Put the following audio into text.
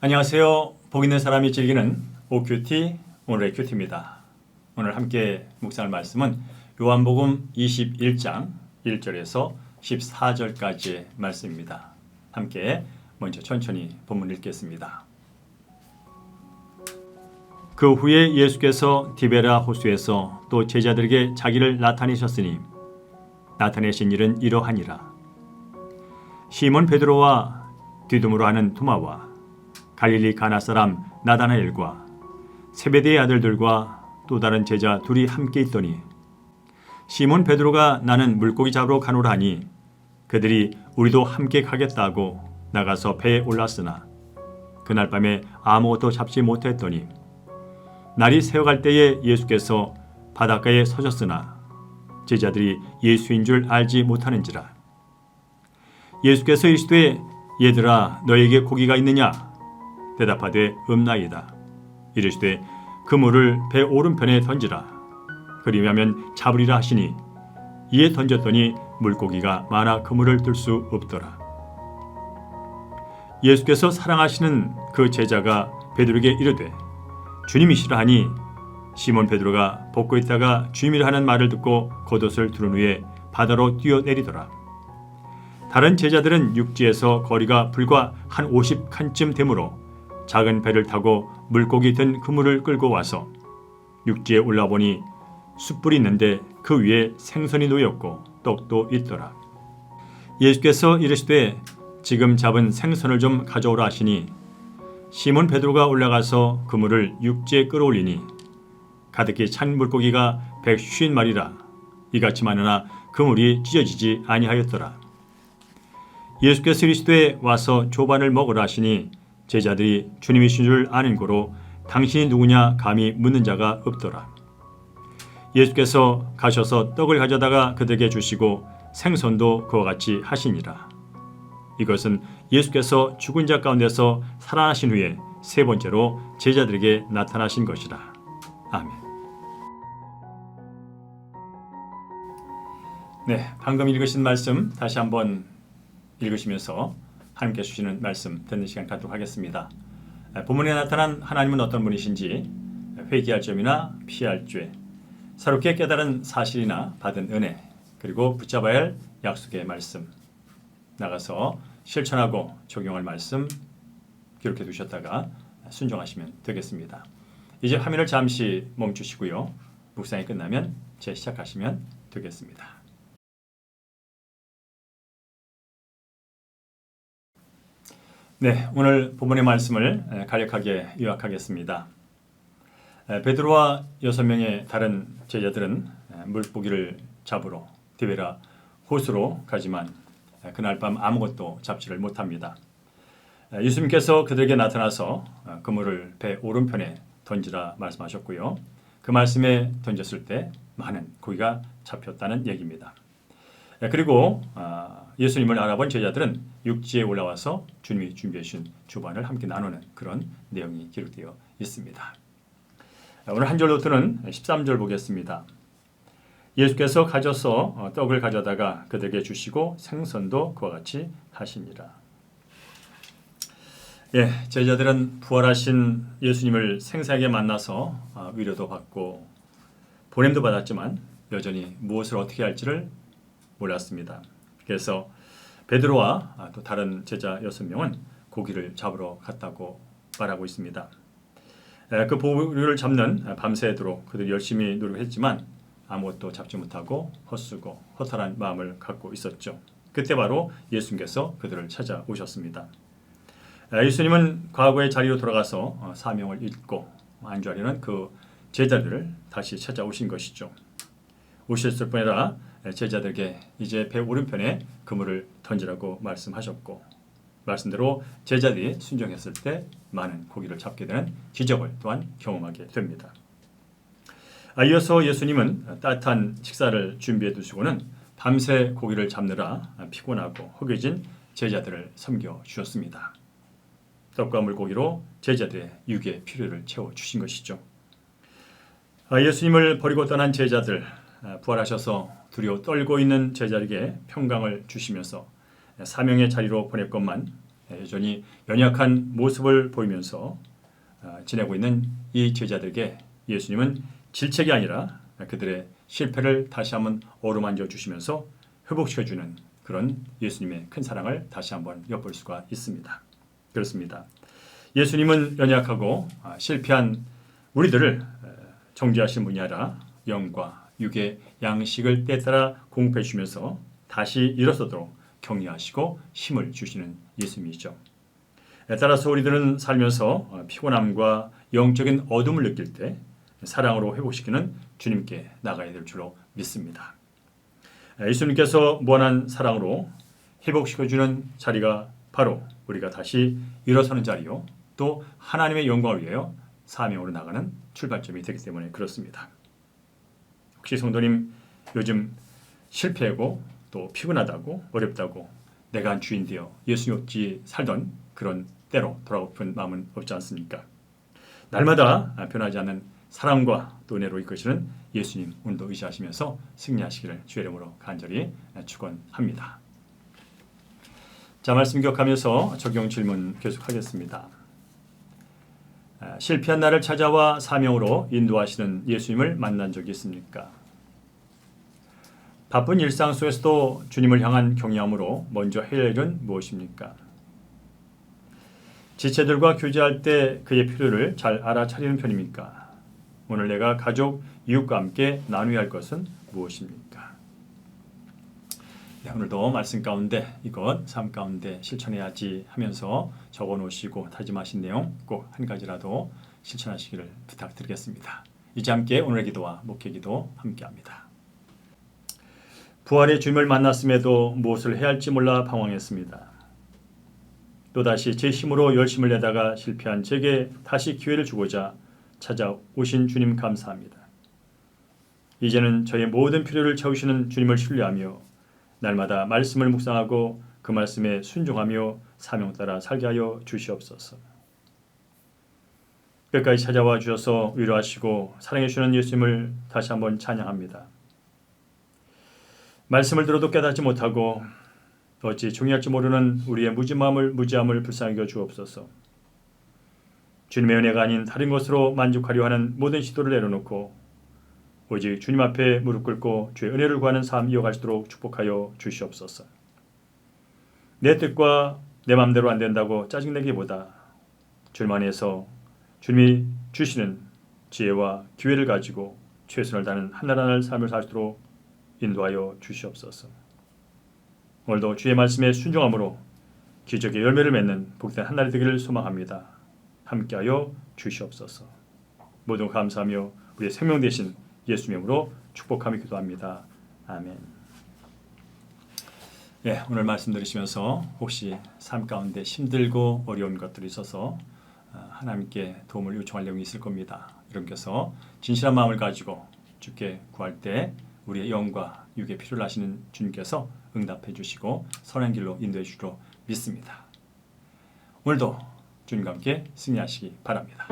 안녕하세요. 복 있는 사람이 즐기는 OQT 오늘의 큐티입니다. 오늘 함께 묵상할 말씀은 요한복음 21장 1절에서 14절까지의 말씀입니다. 함께 먼저 천천히 본문 읽겠습니다. 그 후에 예수께서 디베라 호수에서 또 제자들에게 자기를 나타내셨으니 나타내신 일은 이러하니라. 시몬 베드로와 디두모로 하는 도마와 갈릴리 가나 사람 나다나엘과 세베대의 아들들과 또 다른 제자 둘이 함께 있더니 시몬 베드로가 나는 물고기 잡으러 가노라 하니 그들이 우리도 함께 가겠다고 나가서 배에 올랐으나 그날 밤에 아무것도 잡지 못했더니 날이 새어갈 때에 예수께서 바닷가에 서셨으나 제자들이 예수인 줄 알지 못하는지라. 예수께서 이르시되 얘들아 너에게 고기가 있느냐? 대답하되 없나이다. 이르시되 그물을 배 오른편에 던지라. 그리하면 잡으리라 하시니 이에 던졌더니 물고기가 많아 그물을 들 수 없더라. 예수께서 사랑하시는 그 제자가 베드로에게 이르되 주님이시라 하니 시몬 베드로가 벗고 있다가 주님이라 하는 말을 듣고 겉옷을 두른 후에 바다로 뛰어내리더라. 다른 제자들은 육지에서 거리가 불과 한 50칸쯤 되므로 작은 배를 타고 물고기 든 그물을 끌고 와서 육지에 올라보니 숯불이 있는데 그 위에 생선이 놓였고 떡도 있더라. 예수께서 이르시되 지금 잡은 생선을 좀 가져오라 하시니 시몬 베드로가 올라가서 그물을 육지에 끌어올리니 가득히 찬 물고기가 150마리라. 이같이 많으나 그물이 찢어지지 아니하였더라. 예수께서 이르시되 와서 조반을 먹으라 하시니 제자들이 주님이신 줄 아는 고로 당신이 누구냐 감히 묻는 자가 없더라. 예수께서 가셔서 떡을 가져다가 그들에게 주시고 생선도 그와 같이 하시니라. 이것은 예수께서 죽은 자 가운데서 살아나신 후에 세 번째로 제자들에게 나타나신 것이라. 아멘. 네, 방금 읽으신 말씀 다시 한번 읽으시면서 하나님께 주시는 말씀 듣는 시간 갖도록 하겠습니다. 본문에 나타난 하나님은 어떤 분이신지 회개할 점이나 피할 죄, 새롭게 깨달은 사실이나 받은 은혜, 그리고 붙잡아야 할 약속의 말씀, 나가서 실천하고 적용할 말씀 기록해 두셨다가 순종하시면 되겠습니다. 이제 화면을 잠시 멈추시고요. 묵상이 끝나면 재시작하시면 되겠습니다. 네, 오늘 본문의 말씀을 간략하게 요약하겠습니다. 베드로와 6명의 다른 제자들은 물고기를 잡으러 디베라 호수로 가지만 그날 밤 아무것도 잡지를 못합니다. 예수님께서 그들에게 나타나서 그물을 배 오른편에 던지라 말씀하셨고요. 그 말씀에 던졌을 때 많은 고기가 잡혔다는 얘기입니다. 그리고 예수님을 알아본 제자들은 육지에 올라와서 주님이 준비해 주신 주반을 함께 나누는 그런 내용이 기록되어 있습니다. 오늘 한 절부터는 13절 보겠습니다. 예수께서 가져서 떡을 가져다가 그들에게 주시고 생선도 그와 같이 하시니라. 예, 제자들은 부활하신 예수님을 생생하게 만나서 위로도 받고 보냄도 받았지만 여전히 무엇을 어떻게 할지를 몰랐습니다. 그래서 베드로와 또 다른 제자 6명은 고기를 잡으러 갔다고 말하고 있습니다. 그 고기를 잡는 밤새도록 그들이 열심히 노력했지만 아무것도 잡지 못하고 헛수고 허탈한 마음을 갖고 있었죠. 그때 바로 예수님께서 그들을 찾아오셨습니다. 예수님은 과거의 자리로 돌아가서 사명을 잊고 안주하려는 그 제자들을 다시 찾아오신 것이죠. 오셨을 뿐 아니라 제자들에게 이제 배 오른편에 그물을 던지라고 말씀하셨고 말씀대로 제자들이 순종했을 때 많은 고기를 잡게 되는 기적을 또한 경험하게 됩니다. 이어서 예수님은 따뜻한 식사를 준비해 두시고는 밤새 고기를 잡느라 피곤하고 허기진 제자들을 섬겨 주셨습니다. 떡과 물고기로 제자들의 육의 필요를 채워주신 것이죠. 예수님을 버리고 떠난 제자들, 부활하셔서 두려워 떨고 있는 제자에게 평강을 주시면서 사명의 자리로 보냈건만 여전히 연약한 모습을 보이면서 지내고 있는 이 제자들에게 예수님은 질책이 아니라 그들의 실패를 다시 한번 어루만져 주시면서 회복시켜주는 그런 예수님의 큰 사랑을 다시 한번 엿볼 수가 있습니다. 그렇습니다. 예수님은 연약하고 실패한 우리들을 정죄하신 분이 아니라 영과 육의 양식을 때따라 공급해 주시면서 다시 일어서도록 격려하시고 힘을 주시는 예수님이죠. 따라서 우리들은 살면서 피곤함과 영적인 어둠을 느낄 때 사랑으로 회복시키는 주님께 나가야 될 줄로 믿습니다. 예수님께서 무한한 사랑으로 회복시켜주는 자리가 바로 우리가 다시 일어서는 자리요, 또 하나님의 영광을 위하여 사명으로 나가는 출발점이 되기 때문에 그렇습니다. 혹시 성도님 요즘 실패하고 또 피곤하다고 어렵다고 내가 한 주인 되어 예수님 없이 살던 그런 때로 돌아오는 마음은 없지 않습니까? 날마다 변하지 않는 사랑과 또 은혜로 이끄시는 예수님 오늘도 의지하시면서 승리하시기를 주의 이름으로 간절히 축원합니다. 자, 말씀 기억하면서 적용 질문 계속하겠습니다. 실패한 나를 찾아와 사명으로 인도하시는 예수님을 만난 적이 있습니까? 바쁜 일상 속에서도 주님을 향한 경외함으로 먼저 해야 할 일은 무엇입니까? 지체들과 교제할 때 그의 필요를 잘 알아차리는 편입니까? 오늘 내가 가족, 이웃과 함께 나누어야 할 것은 무엇입니까? 네, 오늘도 말씀 가운데 이것 삶 가운데 실천해야지 하면서 적어놓으시고 다짐하신 내용 꼭 한 가지라도 실천하시기를 부탁드리겠습니다. 이제 함께 오늘의 기도와 목회 기도 함께합니다. 부활의 주님을 만났음에도 무엇을 해야 할지 몰라 방황했습니다. 또다시 제 힘으로 열심을 내다가 실패한 제게 다시 기회를 주고자 찾아오신 주님 감사합니다. 이제는 저의 모든 필요를 채우시는 주님을 신뢰하며 날마다 말씀을 묵상하고 그 말씀에 순종하며 사명 따라 살게 하여 주시옵소서. 끝까지 찾아와 주셔서 위로하시고 사랑해 주시는 예수님을 다시 한번 찬양합니다. 말씀을 들어도 깨닫지 못하고 어찌 종이할지 모르는 우리의 무지함을 불쌍히 여겨 주옵소서. 주님의 은혜가 아닌 다른 것으로 만족하려 하는 모든 시도를 내려놓고 오직 주님 앞에 무릎 꿇고 주의 은혜를 구하는 삶 이어갈 수 있도록 축복하여 주시옵소서. 내 뜻과 내 마음대로 안 된다고 짜증내기보다 주님 안에서 주님이 주시는 지혜와 기회를 가지고 최선을 다하는 한날 삶을 살 수 있도록 인도하여 주시옵소서. 오늘도 주의 말씀에 순종함으로 기적의 열매를 맺는 복된 한날이 되기를 소망합니다. 함께하여 주시옵소서. 모두 감사하며 우리의 생명 되신 예수 이름으로 축복하며 기도합니다. 아멘. 예, 오늘 말씀 들으시면서 혹시 삶 가운데 힘들고 어려운 것들이 있어서 하나님께 도움을 요청할 내용이 있을 겁니다. 여러분께서 진실한 마음을 가지고 주께 구할 때 우리의 영과 육의 필요를 아시는 주님께서 응답해 주시고 선한 길로 인도해 주시기로 믿습니다. 오늘도 주님과 함께 승리하시기 바랍니다.